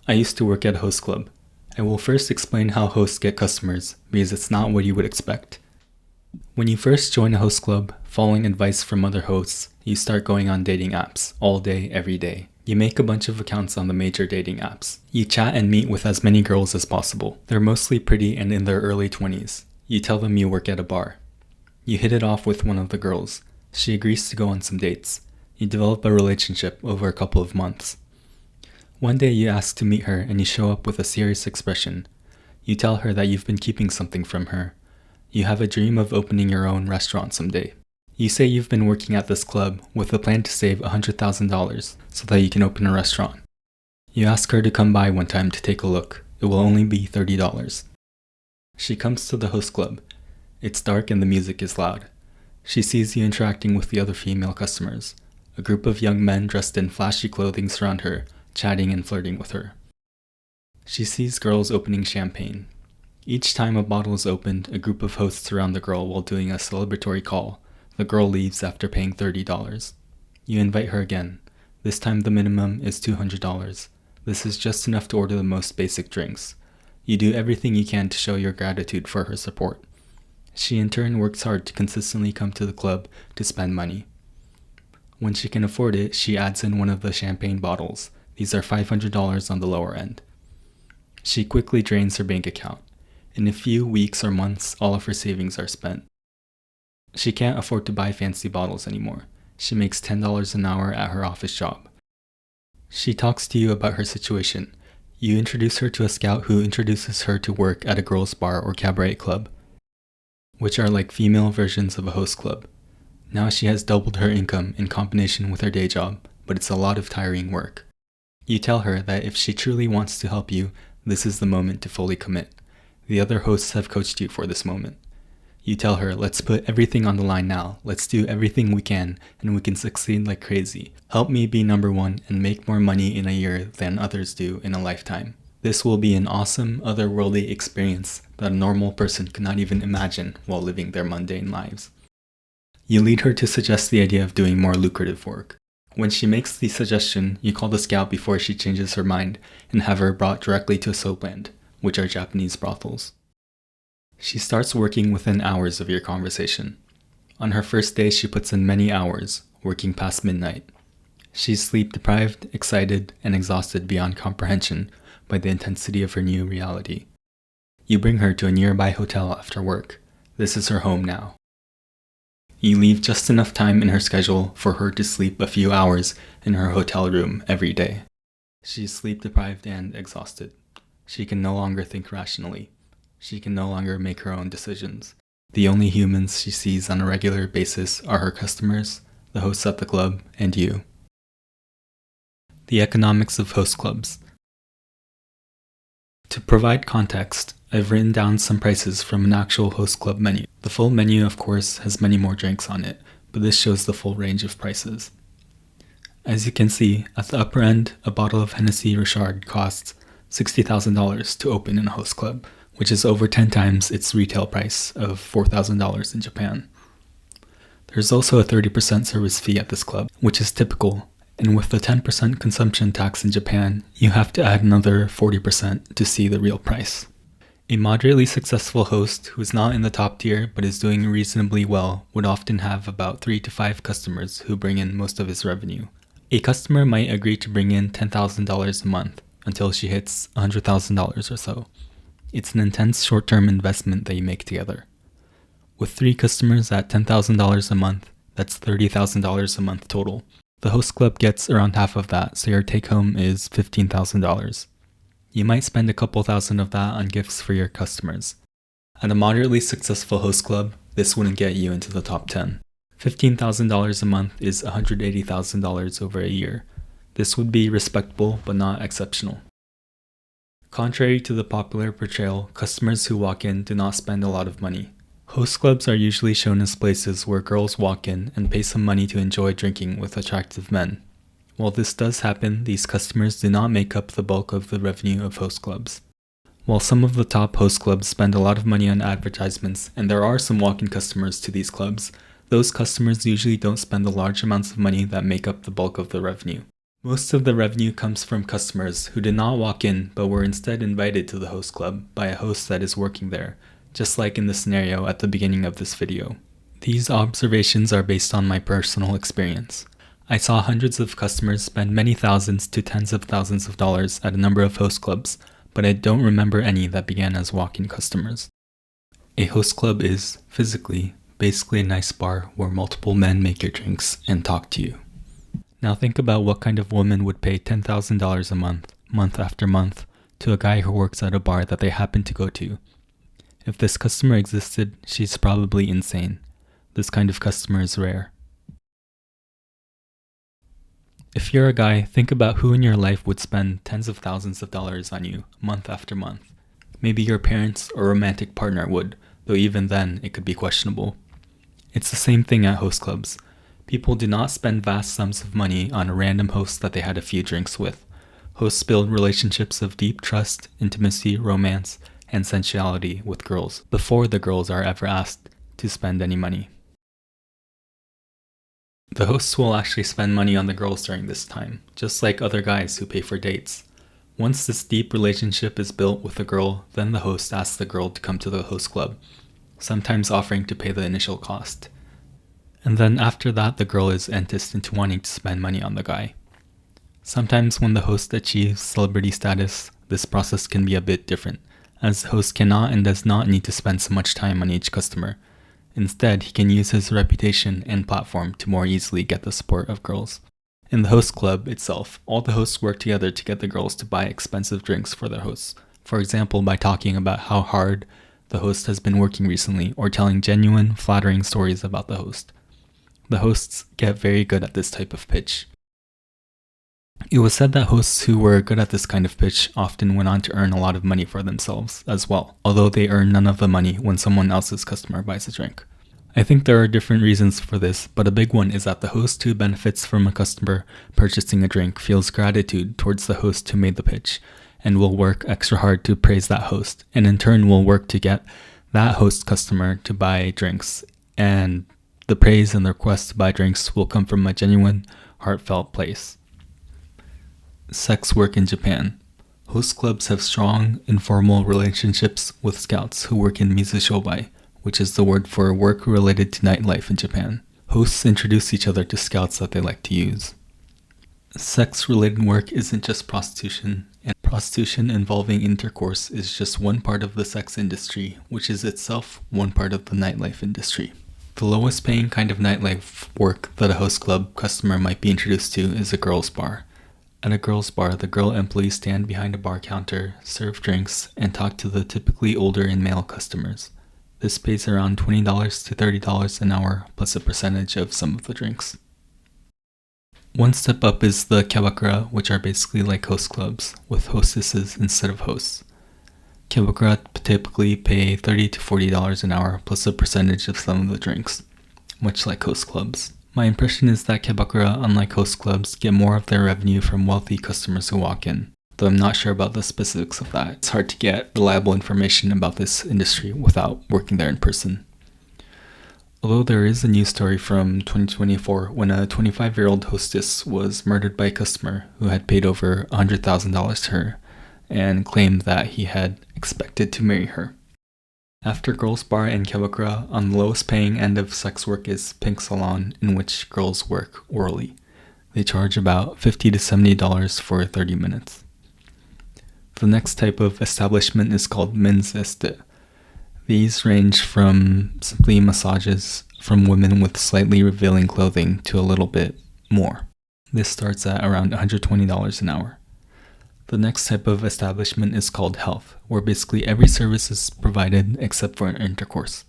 I used to work at a host club. I will first explain how hosts get customers because it's not what you would expect. When you first join a host club, following advice from other hosts, you start going on dating apps all day, every day. You make a bunch of accounts on the major dating apps. You chat and meet with as many girls as possible. They're mostly pretty and in their early 20s. You tell them you work at a bar. You hit it off with one of the girls. She agrees to go on some dates. You develop a relationship over a couple of months. One day you ask to meet her and you show up with a serious expression. You tell her that you've been keeping something from her. You have a dream of opening your own restaurant someday. You say you've been working at this club with a plan to save $100,000 so that you can open a restaurant. You ask her to come by one time to take a look. It will only be $30. She comes to the host club. It's dark and the music is loud. She sees you interacting with the other female customers. A group of young men dressed in flashy clothing surround her, chatting and flirting with her. She sees girls opening champagne. Each time a bottle is opened, a group of hosts surround the girl while doing a celebratory call. The girl leaves after paying $30. You invite her again. This time the minimum is $200. This is just enough to order the most basic drinks. You do everything you can to show your gratitude for her support. She in turn works hard to consistently come to the club to spend money. When she can afford it, she adds in one of the champagne bottles. These are $500 on the lower end. She quickly drains her bank account. In a few weeks or months, all of her savings are spent. She can't afford to buy fancy bottles anymore. She makes $10 an hour at her office job. She talks to you about her situation. You introduce her to a scout who introduces her to work at a girls' bar or cabaret club, which are like female versions of a host club. Now she has doubled her income in combination with her day job, but it's a lot of tiring work. You tell her that if she truly wants to help you, this is the moment to fully commit. The other hosts have coached you for this moment. You tell her, let's put everything on the line now. Let's do everything we can, and we can succeed like crazy. Help me be number one and make more money in a year than others do in a lifetime. This will be an awesome, otherworldly experience that a normal person could not even imagine while living their mundane lives. You lead her to suggest the idea of doing more lucrative work. When she makes the suggestion, you call the scout before she changes her mind and have her brought directly to Soapland, which are Japanese brothels. She starts working within hours of your conversation. On her first day, she puts in many hours, working past midnight. She's sleep-deprived, excited, and exhausted beyond comprehension by the intensity of her new reality. You bring her to a nearby hotel after work. This is her home now. You leave just enough time in her schedule for her to sleep a few hours in her hotel room every day. She's sleep-deprived and exhausted. She can no longer think rationally. She can no longer make her own decisions. The only humans she sees on a regular basis are her customers, the hosts at the club, and you. The economics of host clubs. To provide context, I've written down some prices from an actual host club menu. The full menu, of course, has many more drinks on it, but this shows the full range of prices. As you can see, at the upper end, a bottle of Hennessy Richard costs $60,000 to open in a host club, which is over 10 times its retail price of $4,000 in Japan. There's also a 30% service fee at this club, which is typical, and with the 10% consumption tax in Japan, you have to add another 40% to see the real price. A moderately successful host who is not in the top tier but is doing reasonably well would often have about 3 to 5 customers who bring in most of his revenue. A customer might agree to bring in $10,000 a month until she hits $100,000 or so. It's an intense short-term investment that you make together. With 3 customers at $10,000 a month, that's $30,000 a month total. The host club gets around half of that, so your take-home is $15,000. You might spend a couple thousand of that on gifts for your customers. At a moderately successful host club, this wouldn't get you into the top 10. $15,000 a month is $180,000 over a year. This would be respectable but not exceptional. Contrary to the popular portrayal, customers who walk in do not spend a lot of money. Host clubs are usually shown as places where girls walk in and pay some money to enjoy drinking with attractive men. While this does happen, these customers do not make up the bulk of the revenue of host clubs. While some of the top host clubs spend a lot of money on advertisements, and there are some walk-in customers to these clubs, those customers usually don't spend the large amounts of money that make up the bulk of the revenue. Most of the revenue comes from customers who did not walk in but were instead invited to the host club by a host that is working there, just like in the scenario at the beginning of this video. These observations are based on my personal experience. I saw hundreds of customers spend many thousands to tens of thousands of dollars at a number of host clubs, but I don't remember any that began as walk-in customers. A host club is, physically, basically a nice bar where multiple men make your drinks and talk to you. Now think about what kind of woman would pay $10,000 a month after month, to a guy who works at a bar that they happen to go to. If this customer existed, she's probably insane. This kind of customer is rare. If you're a guy, think about who in your life would spend tens of thousands of dollars on you, month after month. Maybe your parents or romantic partner would, though even then it could be questionable. It's the same thing at host clubs. People do not spend vast sums of money on a random host that they had a few drinks with. Hosts build relationships of deep trust, intimacy, romance, and sensuality with girls before the girls are ever asked to spend any money. The hosts will actually spend money on the girls during this time, just like other guys who pay for dates. Once this deep relationship is built with the girl, then the host asks the girl to come to the host club, sometimes offering to pay the initial cost. And then after that, the girl is enticed into wanting to spend money on the guy. Sometimes when the host achieves celebrity status, this process can be a bit different, as the host cannot and does not need to spend so much time on each customer. Instead, he can use his reputation and platform to more easily get the support of girls. In the host club itself, all the hosts work together to get the girls to buy expensive drinks for their hosts. For example, by talking about how hard the host has been working recently, or telling genuine, flattering stories about the host. The hosts get very good at this type of pitch. It was said that hosts who were good at this kind of pitch often went on to earn a lot of money for themselves as well, although they earn none of the money when someone else's customer buys a drink. I think there are different reasons for this, but a big one is that the host who benefits from a customer purchasing a drink feels gratitude towards the host who made the pitch, and will work extra hard to praise that host, and in turn will work to get that host customer to buy drinks, and the praise and the request to buy drinks will come from a genuine, heartfelt place. Sex work in Japan. Host clubs have strong, informal relationships with scouts who work in misushobai, which is the word for work related to nightlife in Japan. Hosts introduce each other to scouts that they like to use. Sex-related work isn't just prostitution, and prostitution involving intercourse is just one part of the sex industry, which is itself one part of the nightlife industry. The lowest paying kind of nightlife work that a host club customer might be introduced to is a girls' bar. At a girls' bar, the girl employees stand behind a bar counter, serve drinks, and talk to the typically older and male customers. This pays around $20 to $30 an hour, plus a percentage of some of the drinks. One step up is the kyabakura, which are basically like host clubs, with hostesses instead of hosts. Kyabakura typically pay $30 to $40 an hour, plus a percentage of some of the drinks, much like host clubs. My impression is that kyabakura, unlike host clubs, get more of their revenue from wealthy customers who walk in, though I'm not sure about the specifics of that. It's hard to get reliable information about this industry without working there in person. Although there is a news story from 2024 when a 25-year-old hostess was murdered by a customer who had paid over $100,000 to her and claimed that he had expected to marry her. After girls' bar and kyabakura, on the lowest paying end of sex work is pink salon, in which girls work orally. They charge about $50 to $70 for 30 minutes. The next type of establishment is called men's estate. These range from simply massages from women with slightly revealing clothing to a little bit more. This starts at around $120 an hour. The next type of establishment is called health, where basically every service is provided except for intercourse.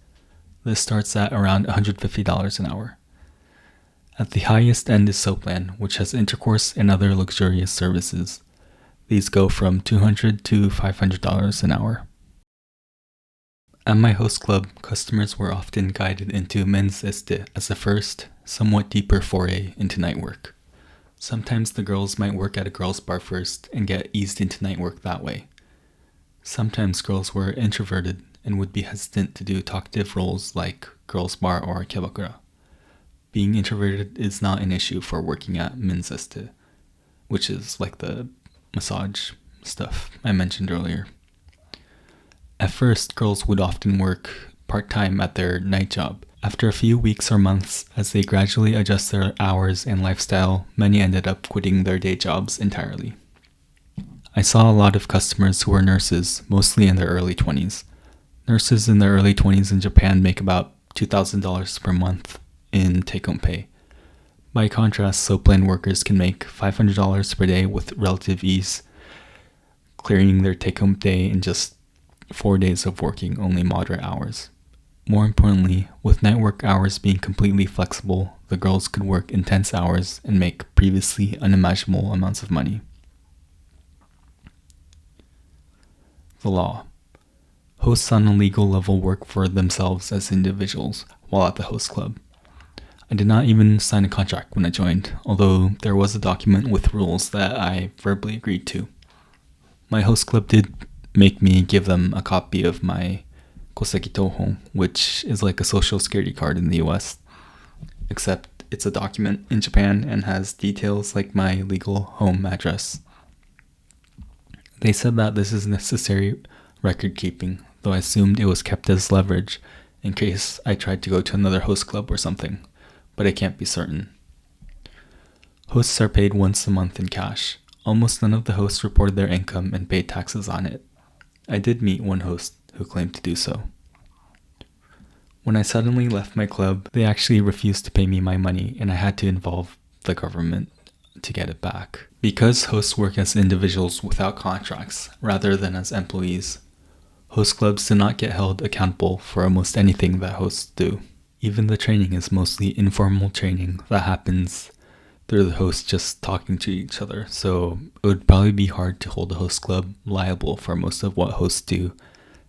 This starts at around $150 an hour. At the highest end is Soapland, which has intercourse and other luxurious services. These go from $200 to $500 an hour. At my host club, customers were often guided into men's estate as a first, somewhat deeper foray into night work. Sometimes the girls might work at a girls' bar first and get eased into night work that way. Sometimes girls were introverted and would be hesitant to do talkative roles like girls' bar or kyabakura. Being introverted is not an issue for working at men's estate. which is like the massage stuff I mentioned earlier. At first, girls would often work part-time at their night job. After a few weeks or months, as they gradually adjust their hours and lifestyle, many ended up quitting their day jobs entirely. I saw a lot of customers who were nurses, mostly in their early 20s. Nurses in their early 20s in Japan make about $2,000 per month in take-home pay. By contrast, SoapLand workers can make $500 per day with relative ease, clearing their take-home day in just 4 days of working only moderate hours. More importantly, with night work hours being completely flexible, the girls could work intense hours and make previously unimaginable amounts of money. The law. Hosts on a legal level work for themselves as individuals while at the host club. I did not even sign a contract when I joined, although there was a document with rules that I verbally agreed to. My host club did make me give them a copy of my Koseki Toho, which is like a social security card in the US, except it's a document in Japan and has details like my legal home address. They said that this is necessary record keeping, though I assumed it was kept as leverage in case I tried to go to another host club or something, but I can't be certain. Hosts are paid once a month in cash. Almost none of the hosts reported their income and paid taxes on it. I did meet one host who claimed to do so. When I suddenly left my club, they actually refused to pay me my money, and I had to involve the government to get it back. Because hosts work as individuals without contracts rather than as employees, host clubs do not get held accountable for almost anything that hosts do. Even the training is mostly informal training that happens through the hosts just talking to each other, so it would probably be hard to hold a host club liable for most of what hosts do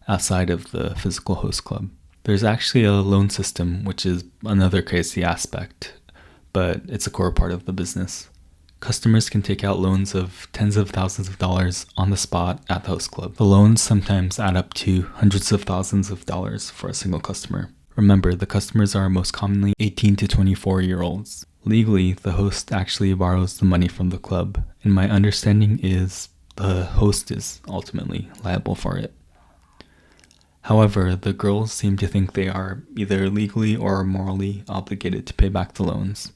outside of the physical host club. There's actually a loan system, which is another crazy aspect, but it's a core part of the business. Customers can take out loans of tens of thousands of dollars on the spot at the host club. The loans sometimes add up to hundreds of thousands of dollars for a single customer. Remember, the customers are most commonly 18 to 24-year-olds. Legally, the host actually borrows the money from the club, and my understanding is the host is ultimately liable for it. However, the girls seem to think they are either legally or morally obligated to pay back the loans.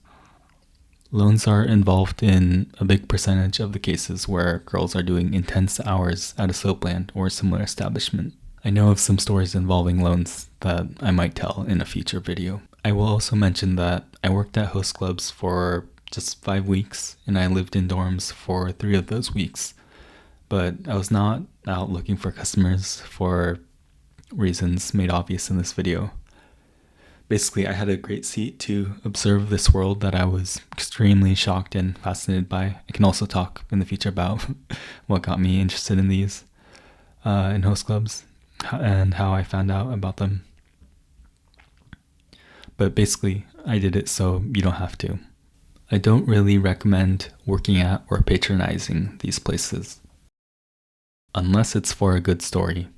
Loans are involved in a big percentage of the cases where girls are doing intense hours at a SoapLand or a similar establishment. I know of some stories involving loans that I might tell in a future video. I will also mention that I worked at host clubs for just 5 weeks, and I lived in dorms for 3 of those weeks. But I was not out looking for customers for reasons made obvious in this video. Basically, I had a great seat to observe this world that I was extremely shocked and fascinated by. I can also talk in the future about what got me interested in these in host clubs and how I found out about them. But basically, I did it so you don't have to. I don't really recommend working at or patronizing these places, unless it's for a good story.